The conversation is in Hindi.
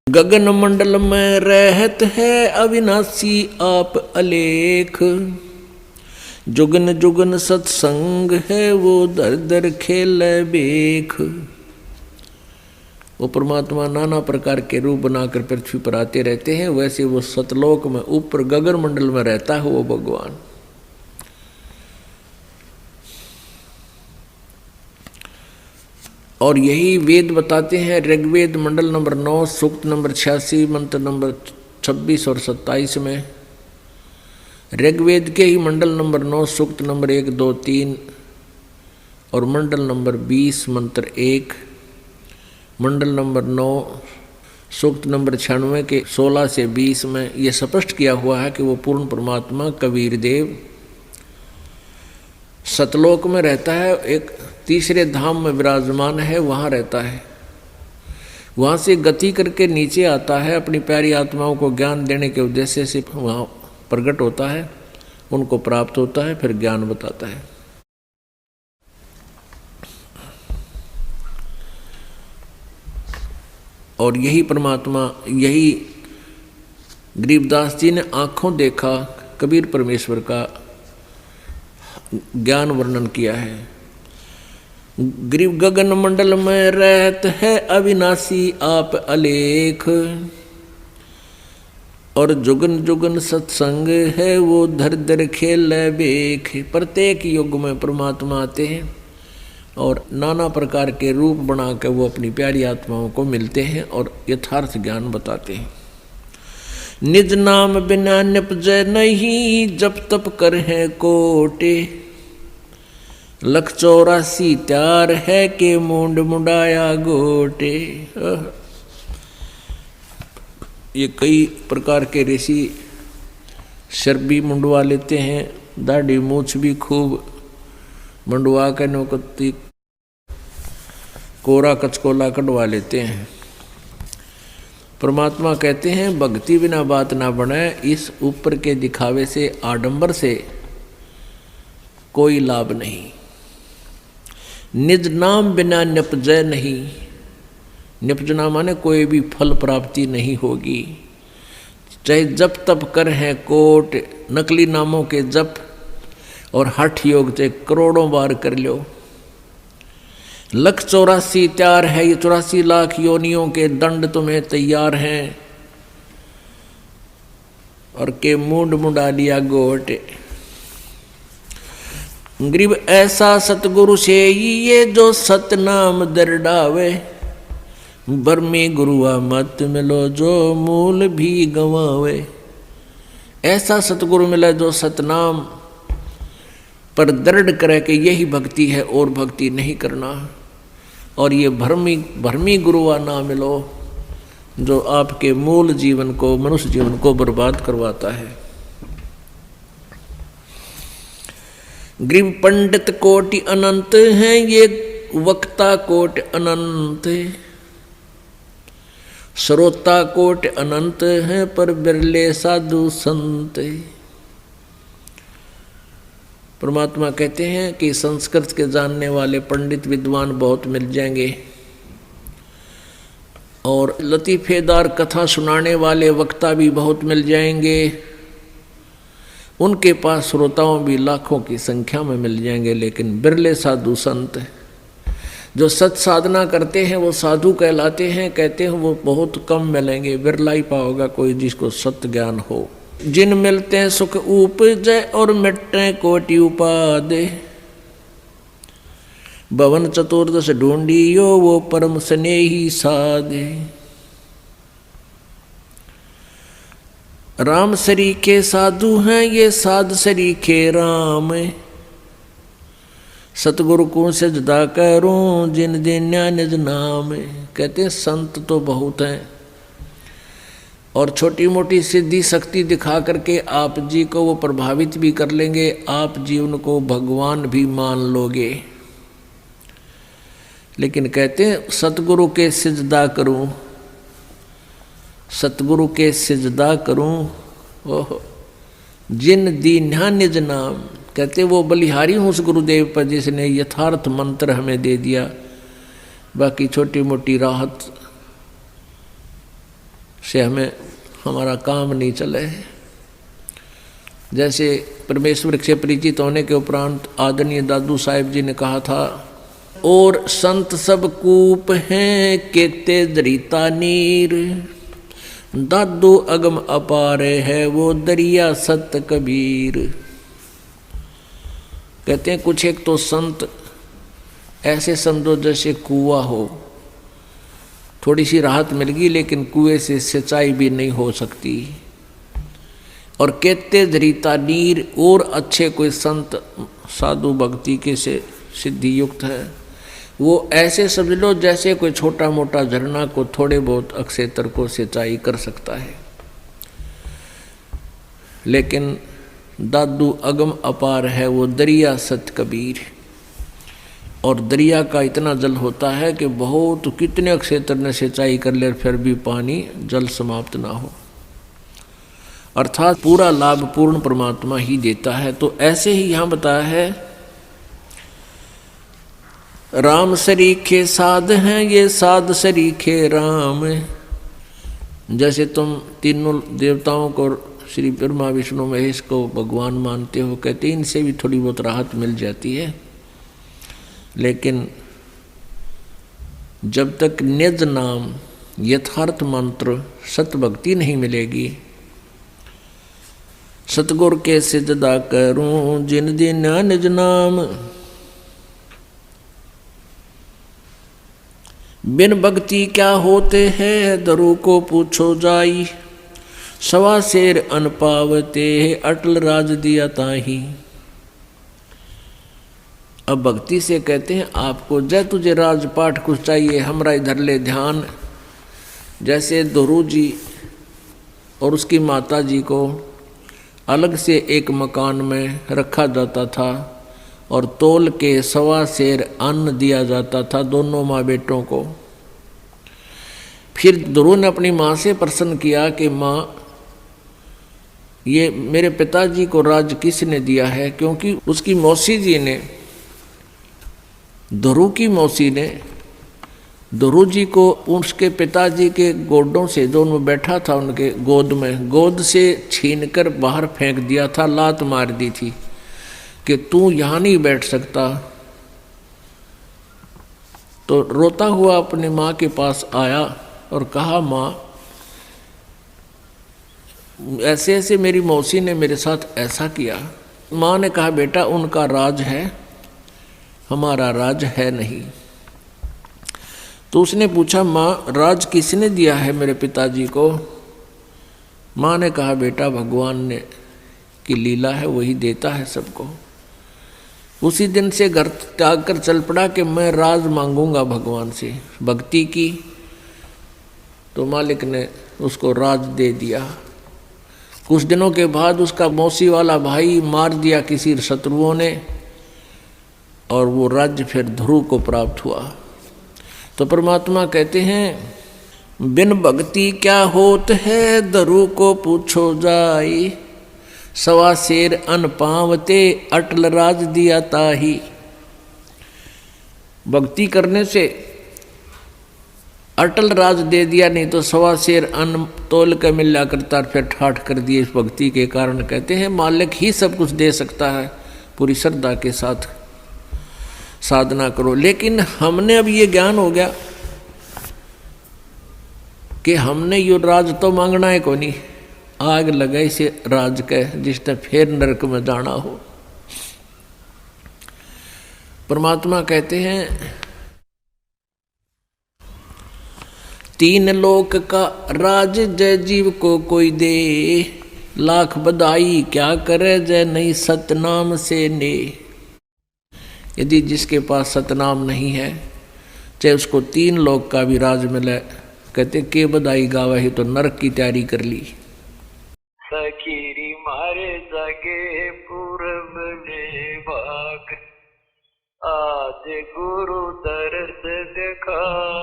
गगन मंडल में रहत है अविनाशी आप अलेख। जुगन जुगन सत्संग है वो दर दर खेल बेख। वो परमात्मा नाना प्रकार के रूप बनाकर पृथ्वी पर आते रहते हैं, वैसे वो सतलोक में ऊपर गगन मंडल में रहता है वो भगवान। और यही वेद बताते हैं। ऋग्वेद मंडल नंबर 9 सूक्त नंबर 86 मंत्र नंबर 26 और 27 में, ऋग्वेद के ही मंडल नंबर 9 सूक्त नंबर 1, 2, 3 और मंडल नंबर 20 मंत्र 1, मंडल नंबर 9 सूक्त नंबर 96 के 16 से 20 में यह स्पष्ट किया हुआ है कि वो पूर्ण परमात्मा कबीर देव सतलोक में रहता है, एक तीसरे धाम में विराजमान है, वहाँ रहता है। वहाँ से गति करके नीचे आता है, अपनी प्यारी आत्माओं को ज्ञान देने के उद्देश्य से वहाँ प्रकट होता है, उनको प्राप्त होता है, फिर ज्ञान बताता है। और यही परमात्मा, यही गरीबदास जी ने आंखों देखा कबीर परमेश्वर का ज्ञान वर्णन किया है। गरीब गगन मंडल में रहत है अविनाशी आप अलेख। और जुगन जुगन सत्संग है वो धर धर खेल बेख। प्रत्येक युग में परमात्मा आते हैं और नाना प्रकार के रूप बनाकर वो अपनी प्यारी आत्माओं को मिलते हैं और यथार्थ ज्ञान बताते हैं। निज नाम बिना निपजय नहीं, जप तप कर है कोटे। 184 त्यार है के मुंड मुंडाया गोटे। ये कई प्रकार के ऋषि सिर भी मुंडवा लेते हैं, दाढ़ी मूछ भी खूब मुंडवा कर नौकती कोरा कचकोला कटवा लेते हैं। परमात्मा कहते हैं भक्ति बिना बात ना बने। इस ऊपर के दिखावे से, आडंबर से कोई लाभ नहीं। निज नाम बिना निपजय नहीं। निपजना माने कोई भी फल प्राप्ति नहीं होगी। चाहे जप तप कर है कोट, नकली नामों के जप और हठ योग चाहे करोड़ों बार कर लो। 184 त्यार है, ये 84 लाख योनियों के दंड तुम्हें तैयार हैं। और के मुंड मुंडा लिया गोट। गरीब ऐसा सतगुरु से ये जो सतनाम दरडावे। बर्मी गुरुआ मत मिलो जो मूल भी गंवावे। ऐसा सतगुरु मिला जो सतनाम पर दृढ़ करे कि यही भक्ति है और भक्ति नहीं करना। और ये भरमी गुरुआ ना मिलो जो आपके मूल जीवन को, मनुष्य जीवन को बर्बाद करवाता है। गरीब पंडित कोटि अनंत हैं, ये वक्ता कोटि अनंत है। श्रोता कोटि अनंत हैं, पर बिरले साधु संत। परमात्मा कहते हैं कि संस्कृत के जानने वाले पंडित विद्वान बहुत मिल जाएंगे और लतीफेदार कथा सुनाने वाले वक्ता भी बहुत मिल जाएंगे। उनके पास श्रोताओं भी लाखों की संख्या में मिल जाएंगे, लेकिन बिरले साधु संत जो सत साधना करते हैं वो साधु कहलाते हैं। कहते हैं वो बहुत कम मिलेंगे, बिरला ही पाओगा कोई जिसको सत्य ज्ञान हो। जिन मिलते हैं सुख उपजय और मिटते कोटि उपादे। भवन चतुर्दश ढूंढियो वो परम स्नेही साधे। राम सरीखे साधु हैं, ये साध सरीखे राम। सतगुरु को सजदा करूं जिन दिन्या निज नाम। कहते हैं संत तो बहुत हैं और छोटी मोटी सिद्धि शक्ति दिखा करके आप जी को वो प्रभावित भी कर लेंगे, आप जी उनको भगवान भी मान लोगे। लेकिन कहते हैं सतगुरु के सिजदा करूं, सतगुरु के सिजदा करूं ओह जिन दीन्या निज नाम। कहते वो बलिहारी हूँ उस गुरुदेव पर जिसने यथार्थ मंत्र हमें दे दिया। बाकी छोटी मोटी राहत से हमें हमारा काम नहीं चले। जैसे परमेश्वर से परिचित होने के उपरांत आदरणीय दादू साहिब जी ने कहा था, और संत सब कूप हैं केते दरिता नीर, दादू अगम अपार है वो दरिया सत कबीर। कहते हैं कुछ एक तो संत ऐसे समझो जैसे कुआं हो, थोड़ी सी राहत मिल गई लेकिन कुएं से सिंचाई भी नहीं हो सकती। और कहते दरिता नीर, और अच्छे कोई संत साधु भक्ति के से सिद्धि युक्त है, वो ऐसे समझ लो जैसे कोई छोटा मोटा झरना को थोड़े बहुत अक्षेत्र को सिंचाई कर सकता है। लेकिन दादू अगम अपार है वो दरिया सत कबीर। और दरिया का इतना जल होता है कि बहुत कितने क्षेत्र ने सिंचाई कर ले फिर भी पानी जल समाप्त ना हो, अर्थात पूरा लाभ पूर्ण परमात्मा ही देता है। तो ऐसे ही यहाँ बताया है, राम सरीखे साध हैं ये साध सरीखे राम। जैसे तुम तीनों देवताओं को श्री ब्रह्मा विष्णु महेश को भगवान मानते हो, कहते इनसे भी थोड़ी बहुत राहत मिल जाती है, लेकिन जब तक निज नाम यथार्थ मंत्र सतभक्ति नहीं मिलेगी, सतगुर के सिजदा करूं जिन दिन निज नाम, बिन भक्ति क्या होते हैं दरु को पूछो जाई, सवा शेर अन पावते अटल राज दिया ताही। अब भक्ति से कहते हैं आपको जय तुझे राजपाट कुछ चाहिए हमरा इधर ले ध्यान। जैसे दोरू जी और उसकी माता जी को अलग से एक मकान में रखा जाता था और तोल के सवा शेर अन्न दिया जाता था दोनों माँ बेटों को। फिर दोरू ने अपनी माँ से प्रश्न किया कि माँ, ये मेरे पिताजी को राज किसने दिया है? क्योंकि उसकी मौसी जी ने, दोरू की मौसी ने दोरू जी को उसके पिताजी के गोडों से, जो उनमें बैठा था उनके गोद में, गोद से छीनकर बाहर फेंक दिया था, लात मार दी थी कि तू यहाँ नहीं बैठ सकता। तो रोता हुआ अपनी माँ के पास आया और कहा, माँ ऐसे ऐसे मेरी मौसी ने मेरे साथ ऐसा किया। माँ ने कहा, बेटा उनका राज है, हमारा राज है नहीं। तो उसने पूछा, माँ राज किसने दिया है मेरे पिताजी को? माँ ने कहा, बेटा भगवान ने की लीला है, वही देता है सबको। उसी दिन से घर त्याग कर चल पड़ा कि मैं राज मांगूंगा भगवान से। भक्ति की तो मालिक ने उसको राज दे दिया। कुछ दिनों के बाद उसका मौसी वाला भाई मार दिया किसी शत्रुओं ने और वो राज्य फिर ध्रुव को प्राप्त हुआ। तो परमात्मा कहते हैं, बिन भक्ति क्या होत है दरु को पूछो जाई, सवा शेर अन पावते अटल राज दिया ताही। भक्ति करने से अटल राज दे दिया, नहीं तो सवा शेर अन्न तोल कर मिला करता फिर ठाठ कर दिए इस भक्ति के कारण। कहते हैं मालिक ही सब कुछ दे सकता है, पूरी श्रद्धा के साथ साधना करो। लेकिन हमने अब ये ज्ञान हो गया कि हमने यो राज तो मांगना है को नहीं, आग लगा इसे राज के जिसने फिर नरक में जाना हो। परमात्मा कहते हैं, तीन लोक का राज जय जीव को कोई दे, लाख बधाई क्या करे जय नहीं सतनाम से ने। यदि जिसके पास सतनाम नहीं है, चाहे उसको तीन लोक का भी राज मिले, कहते के बधाई गावा ही तो नरक की तैयारी कर ली। सखीरी मारे जगे पूरब ने भाग, आज गुरु दर्द देखा।